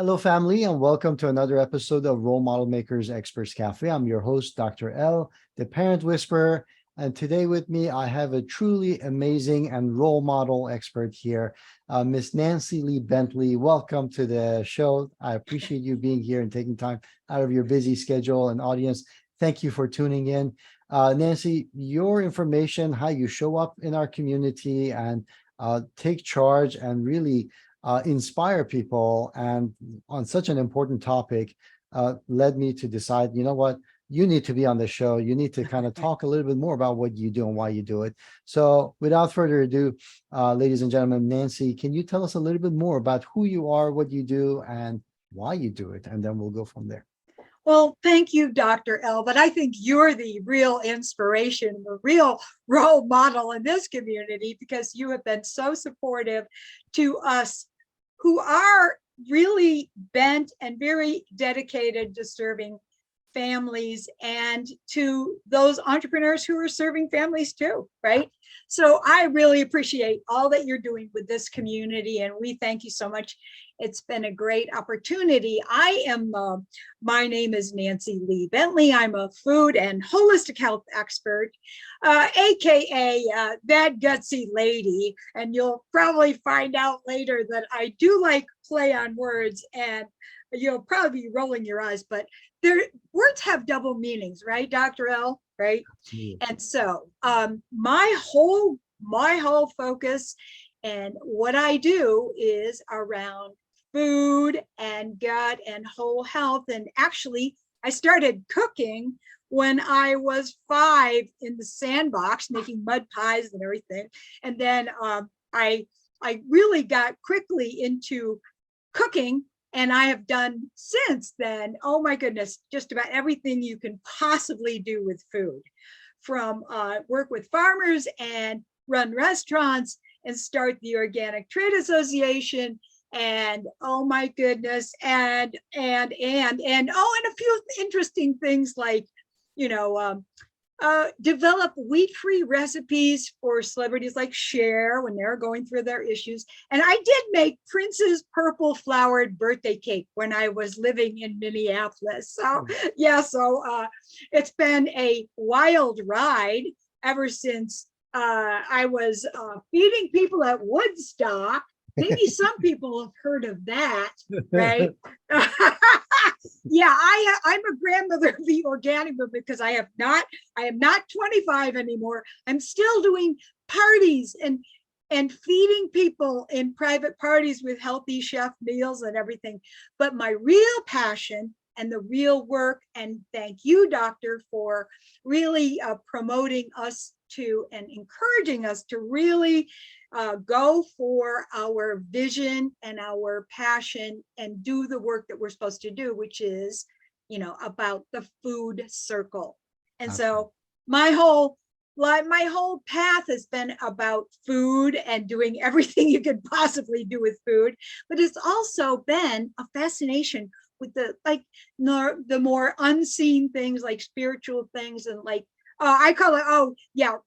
Hello, family, and welcome to another episode of Role Model Makers Experts Cafe. I'm your host, Dr. L, the Parent Whisperer. And today with me, I have a truly amazing and role model expert here, Miss Nancy Lee Bentley. Welcome to the show. I appreciate you being here and taking time out of your busy schedule. And audience, thank you for tuning in. Nancy, your information, how you show up in our community and take charge and really inspire people and on such an important topic led me to decide, you know what, you need to be on the show. You need to kind of talk a little bit more about what you do and why you do it. So without further ado, ladies and gentlemen, Nancy, can you tell us a little bit more about who you are, what you do, and why you do it? And then we'll go from there. Well, thank you, Dr. L. But I think you're the real inspiration, the real role model in this community because you have been so supportive to us who are really bent and very dedicated to serving families and to those entrepreneurs who are serving families too, right? So I really appreciate all that you're doing with this community, and we thank you so much. It's been a great opportunity. My name is Nancy Lee Bentley. I'm a food and holistic health expert, AKA That Gutsy Lady. And you'll probably find out later that I do like play on words, and you'll probably be rolling your eyes, but words have double meanings, right, Dr. L? Right? Absolutely. And so my whole focus and what I do is around food and gut and whole health. And actually, I started cooking when I was 5 in the sandbox, making mud pies and everything. And then I really got quickly into cooking. And I have done since then, oh my goodness, just about everything you can possibly do with food, from work with farmers and run restaurants and start the Organic Trade Association. And oh my goodness, and a few interesting things like, develop wheat-free recipes for celebrities like Cher when they're going through their issues. And I did make Prince's purple flowered birthday cake when I was living in Minneapolis. So yeah, it's been a wild ride ever since I was feeding people at Woodstock. Maybe some people have heard of that, right? Yeah, I'm a grandmother of the organic movement because I am not 25 anymore. I'm still doing parties and feeding people in private parties with healthy chef meals and everything. But my real passion and the real work, and thank you, doctor, for really promoting us to and encouraging us to really go for our vision and our passion and do the work that we're supposed to do, which is, about the food circle. And so my whole path has been about food and doing everything you could possibly do with food, but it's also been a fascination with the more unseen things, like spiritual things, and like I call it,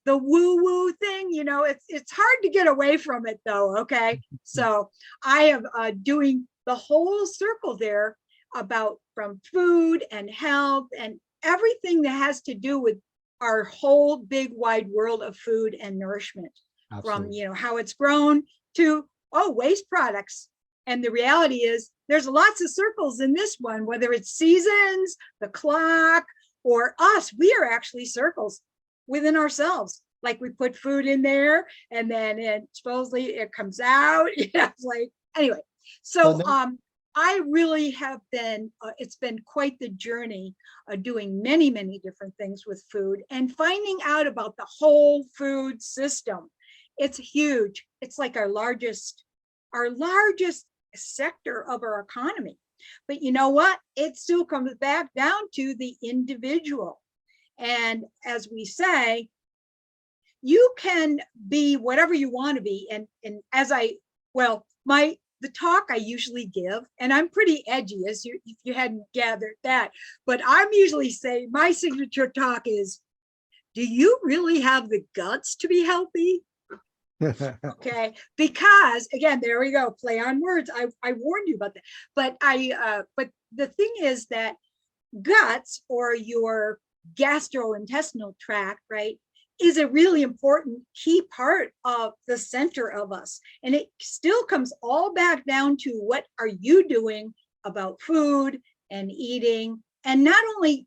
the woo-woo thing. It's hard to get away from it though, okay? So I am doing the whole circle there about from food and health and everything that has to do with our whole big wide world of food and nourishment. Absolutely. From, how it's grown to, waste products. And the reality is there's lots of circles in this one, whether it's seasons, the clock, or us. We are actually circles within ourselves. Like we put food in there and then supposedly it comes out. It's like, anyway. So I really have been, it's been quite the journey doing many, many different things with food and finding out about the whole food system. It's huge. It's like our largest sector of our economy. But you know what? It still comes back down to the individual. And as we say, you can be whatever you want to be. And as the talk I usually give, and I'm pretty edgy, if you hadn't gathered that, but I'm usually saying my signature talk is, do you really have the guts to be healthy? Okay, because again, there we go, play on words. I warned you about that. But the thing is that guts, or your gastrointestinal tract, right, is a really important key part of the center of us. And it still comes all back down to what are you doing about food and eating, and not only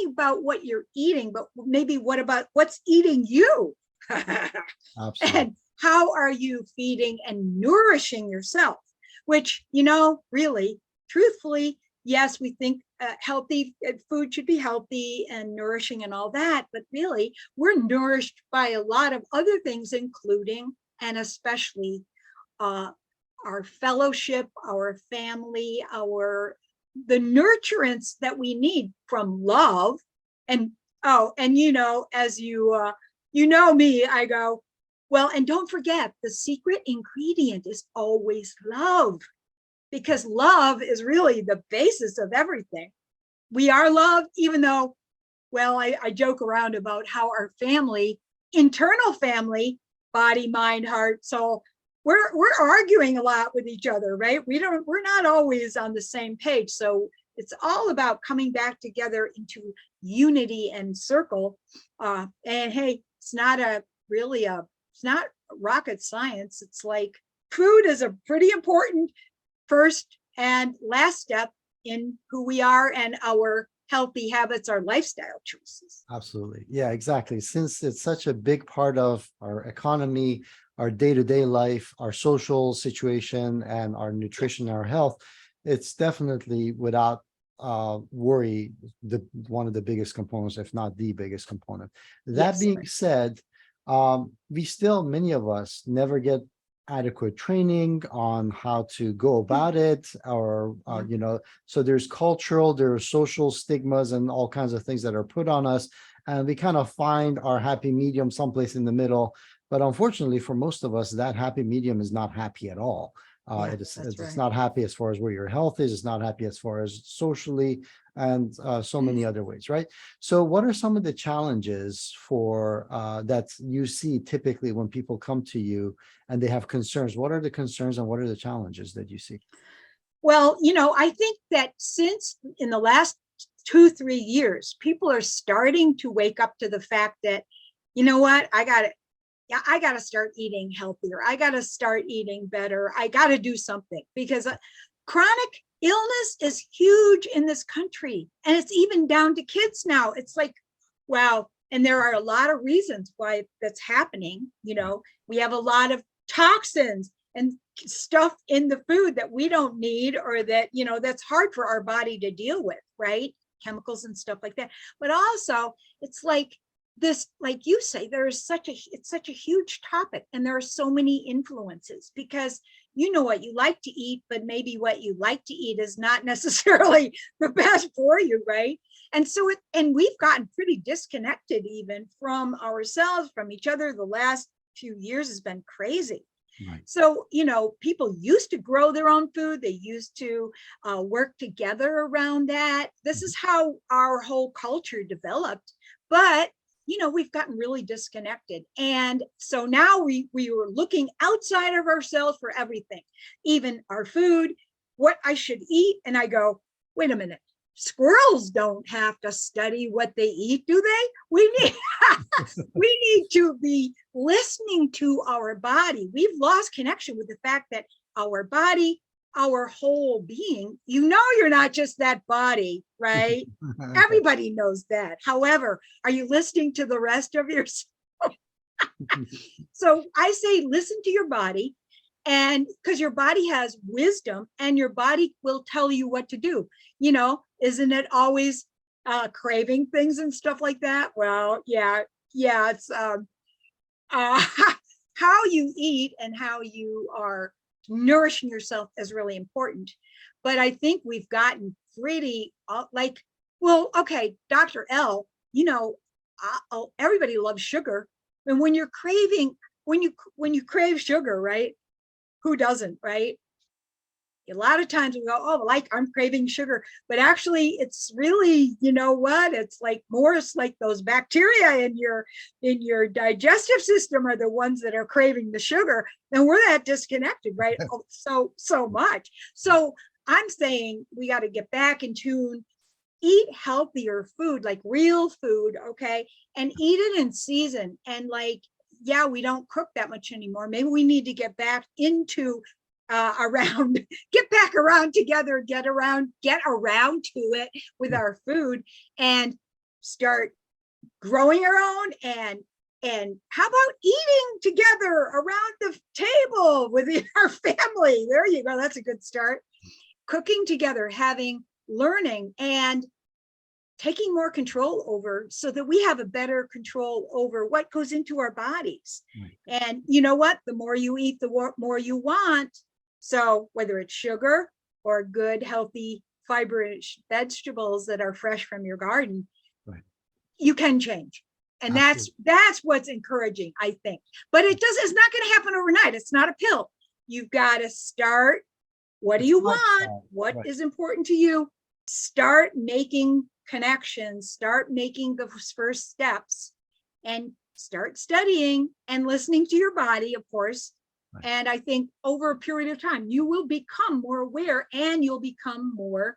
about what you're eating, but maybe what about what's eating you. Absolutely. And how are you feeding and nourishing yourself? Which, really, truthfully, yes, we think healthy food should be healthy and nourishing and all that, but really, we're nourished by a lot of other things, including and especially uh, our fellowship, our family, the nurturance that we need from love. And and as you know me, I go, well, and don't forget, the secret ingredient is always love, because love is really the basis of everything. We are love, even though, well, I joke around about how our family, internal family, body, mind, heart, soul, we're arguing a lot with each other, right? We're not always on the same page. So it's all about coming back together into unity and circle. And hey, it's not rocket science. It's like food is a pretty important first and last step in who we are and our healthy habits, our lifestyle choices. Absolutely. Yeah, exactly. Since it's such a big part of our economy, our day-to-day life, our social situation, and our nutrition, our health, it's definitely without worry, one of the biggest components, if not the biggest component. That Yes. being said, many of us never get adequate training on how to go about it, or so there's cultural, there's social stigmas and all kinds of things that are put on us, and we kind of find our happy medium someplace in the middle. But unfortunately, for most of us, that happy medium is not happy at all. Yeah, It's that's it's right. not happy as far as where your health is. It's not happy as far as socially, and so many other ways, right? So, what are some of the challenges for that you see typically when people come to you and they have concerns? What are the concerns and what are the challenges that you see? Well, I think that since in the last 2, 3 years, people are starting to wake up to the fact that, you know what, I got to start eating healthier. I got to start eating better. I got to do something, because chronic illness is huge in this country. And it's even down to kids now. It's like, wow. And there are a lot of reasons why that's happening. We have a lot of toxins and stuff in the food that we don't need, or that, that's hard for our body to deal with, right? Chemicals and stuff like that. But also, it's like, this, like you say, it's such a huge topic, and there are so many influences, because what you like to eat, but maybe what you like to eat is not necessarily the best for you, right? And we've gotten pretty disconnected even from ourselves, from each other. The last few years has been crazy. Right. So, people used to grow their own food. They used to work together around that. This is how our whole culture developed. But we've gotten really disconnected. And so now we were looking outside of ourselves for everything, even our food, what I should eat. And I go, wait a minute, squirrels don't have to study what they eat, do they? We need to be listening to our body. We've lost connection with the fact that our body, our whole being, you're not just that body, right? Everybody knows that. However, are you listening to the rest of yourself? So I say, listen to your body, and because your body has wisdom, and your body will tell you what to do. Isn't it always craving things and stuff like that? Well, yeah. It's how you eat and how you are nourishing yourself is really important. But I think we've gotten pretty well, okay, Dr. L, everybody loves sugar. And when you're craving, when you crave sugar, right? Who doesn't, right? A lot of times we go, oh, like I'm craving sugar, but actually it's really, you know what? It's like more, it's like those bacteria in your digestive system are the ones that are craving the sugar. And we're that disconnected, right? So much. So I'm saying we got to get back in tune, eat healthier food, like real food, okay? And eat it in season. And like, yeah, we don't cook that much anymore. Maybe we need to get back into around, get back around together, get around to it with our food and start growing our own. And how about eating together around the table with our family? There you go. That's a good start. Cooking together, learning and taking more control over, so that we have a better control over what goes into our bodies. Right. And you know what? The more you eat, the more you want. So whether it's sugar or good, healthy, fibrous vegetables that are fresh from your garden, right, you can change. And that's what's encouraging, I think. But it's not going to happen overnight. It's not a pill. You've got to start. What do you want? What is important to you? Start making connections, start making the first steps, and start studying and listening to your body, of course. Right. And I think over a period of time, you will become more aware and you'll become more,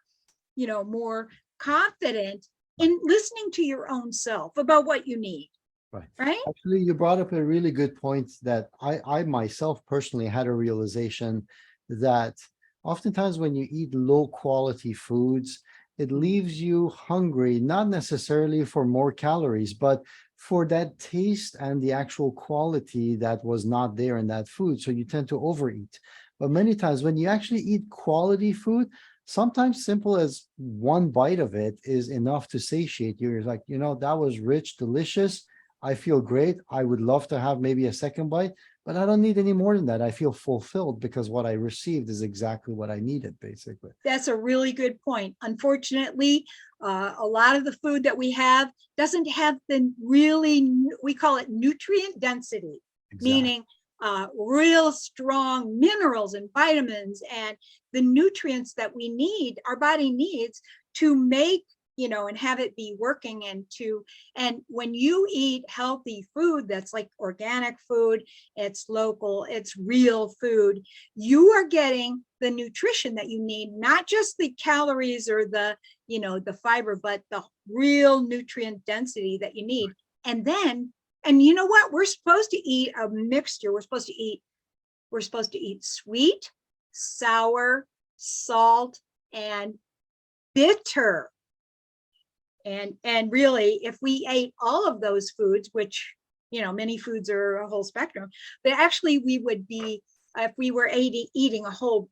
more confident in listening to your own self about what you need. Right. Right. Actually, you brought up a really good point that I myself personally had a realization that oftentimes when you eat low quality foods, it leaves you hungry, not necessarily for more calories, but for that taste and the actual quality that was not there in that food. So you tend to overeat. But many times when you actually eat quality food, sometimes simple as one bite of it is enough to satiate you. You're like, that was rich, delicious. I feel great. I would love to have maybe a second bite, but I don't need any more than that. I feel fulfilled because what I received is exactly what I needed, basically. That's a really good point. Unfortunately, a lot of the food that we have doesn't have we call it nutrient density, exactly, meaning real strong minerals and vitamins and the nutrients that we need, our body needs to make, and have it be working and when you eat healthy food that's like organic food, it's local, it's real food, you are getting the nutrition that you need, not just the calories or the fiber, but the real nutrient density that you need. And you know what? We're supposed to eat a mixture. We're supposed to eat sweet, sour, salt, and bitter. And really, if we ate all of those foods, which, many foods are a whole spectrum, but actually we would be, if we were eating a whole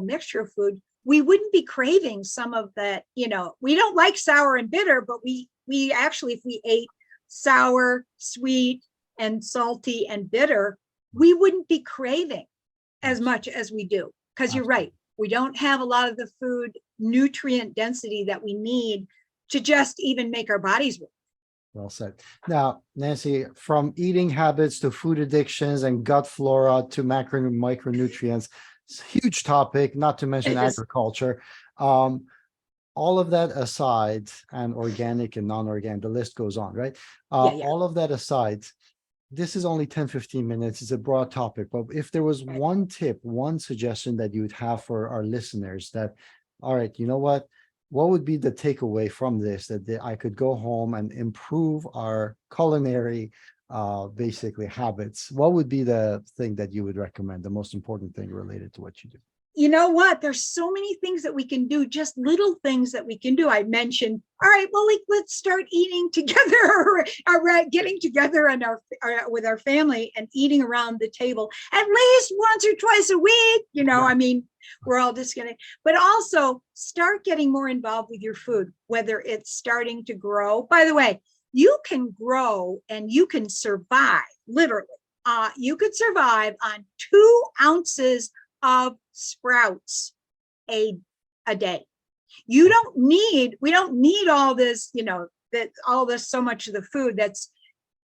mixture of food, we wouldn't be craving some of that, we don't like sour and bitter, but we actually, if we ate sour, sweet, and salty and bitter, we wouldn't be craving as much as we do. Because you're right, we don't have a lot of the food nutrient density that we need to just even make our bodies work. Well said. Now, Nancy, from eating habits to food addictions and gut flora to macro and micronutrients, it's a huge topic, not to mention agriculture. All of that aside, and organic and non-organic, the list goes on, right? All of that aside, this is only 10, 15 minutes. It's a broad topic, but if there was one tip, one suggestion that you would have for our listeners that, all right, you know what would be the takeaway from this that I could go home and improve our culinary basically habits? What would be the thing that you would recommend, the most important thing related to what you do? You know what? There's so many things that we can do, just little things that we can do. I mentioned, all right, well, let's start eating together, or getting together and with our family and eating around the table at least once or twice a week. I mean, we're all just gonna, but also start getting more involved with your food, whether it's starting to grow. By the way, you can grow and you can survive, literally. You could survive on 2 ounces of sprouts a day. We don't need all this, so much of the food that's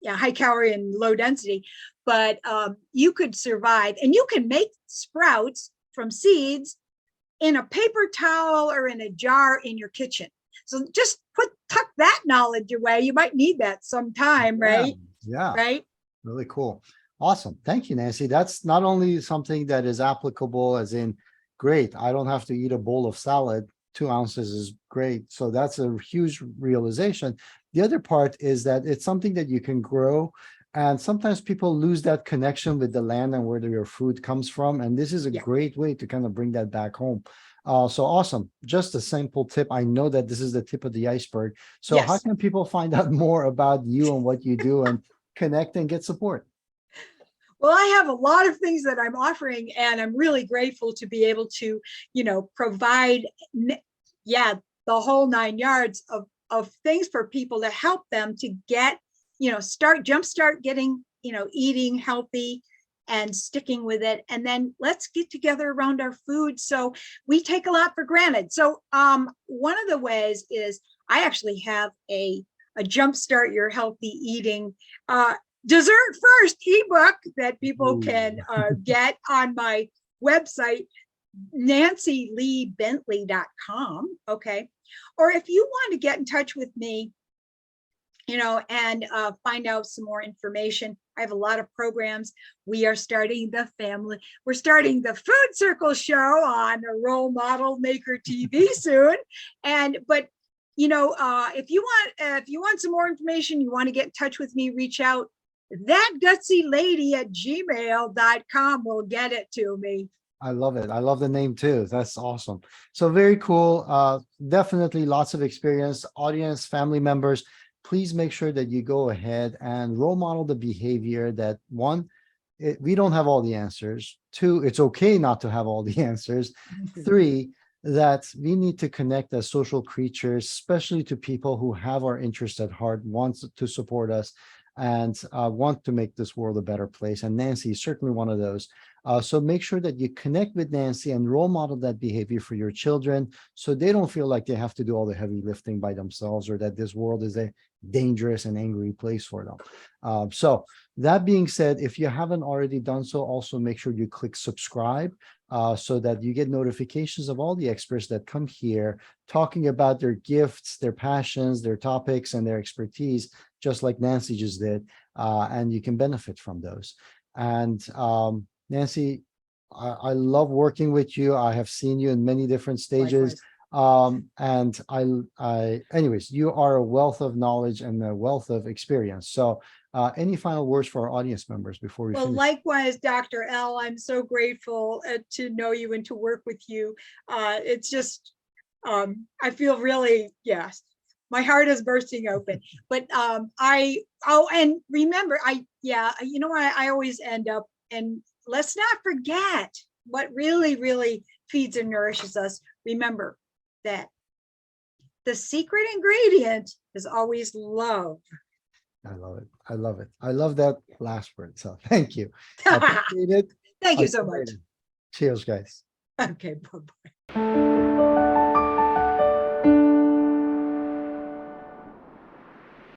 high calorie and low density, but you could survive, and you can make sprouts from seeds in a paper towel or in a jar in your kitchen. So just tuck that knowledge away. You might need that sometime, right? Yeah. Right. Really cool. Awesome. Thank you, Nancy. That's not only something that is applicable as in, great, I don't have to eat a bowl of salad. 2 ounces is great. So that's a huge realization. The other part is that it's something that you can grow. And sometimes people lose that connection with the land and where your food comes from. And this is a great way to kind of bring that back home. So awesome. Just a simple tip. I know that this is the tip of the iceberg. So how can people find out more about you and what you do and connect and get support? Well, I have a lot of things that I'm offering, and I'm really grateful to be able to, provide, the whole 9 yards of things for people to help them to get, jumpstart getting, eating healthy and sticking with it. And then let's get together around our food. So we take a lot for granted. So one of the ways is I actually have a Jumpstart Your Healthy Eating Dessert First ebook that people can get on my website, nancyleebentley.com. Okay. Or if you want to get in touch with me, and find out some more information, I have a lot of programs. We're starting the Food Circle show on the Role Model Maker TV soon. But if you want some more information, you want to get in touch with me, reach out. That Gutsy Lady at gmail.com will get it to me. I love it. I love the name too. That's awesome. So very cool. Definitely lots of experience. Audience, family members, please make sure that you go ahead and role model the behavior that one, we don't have all the answers. Two, it's okay not to have all the answers. Three, that we need to connect as social creatures, especially to people who have our interest at heart, want to support us, and want to make this world a better place. And Nancy is certainly one of those. So make sure that you connect with Nancy and role model that behavior for your children so they don't feel like they have to do all the heavy lifting by themselves or that this world is a dangerous and angry place for them. So that being said, if you haven't already done so, also make sure you click subscribe so that you get notifications of all the experts that come here talking about their gifts, their passions, their topics, and their expertise, just like Nancy just did, and you can benefit from those. And Nancy, I love working with you. I have seen you in many different stages. And anyways, you are a wealth of knowledge and a wealth of experience. So any final words for our audience members before we finish? Likewise, Dr. L, I'm so grateful to know you and to work with you. It's just, I feel really, yes, my heart is bursting open. But and remember, I always end up, and let's not forget what really, really feeds and nourishes us. Remember that the secret ingredient is always love. I love it. I love it. I love that last word. So thank you. I appreciate it. Thank you so much. Cheers, guys. Okay, bye-bye.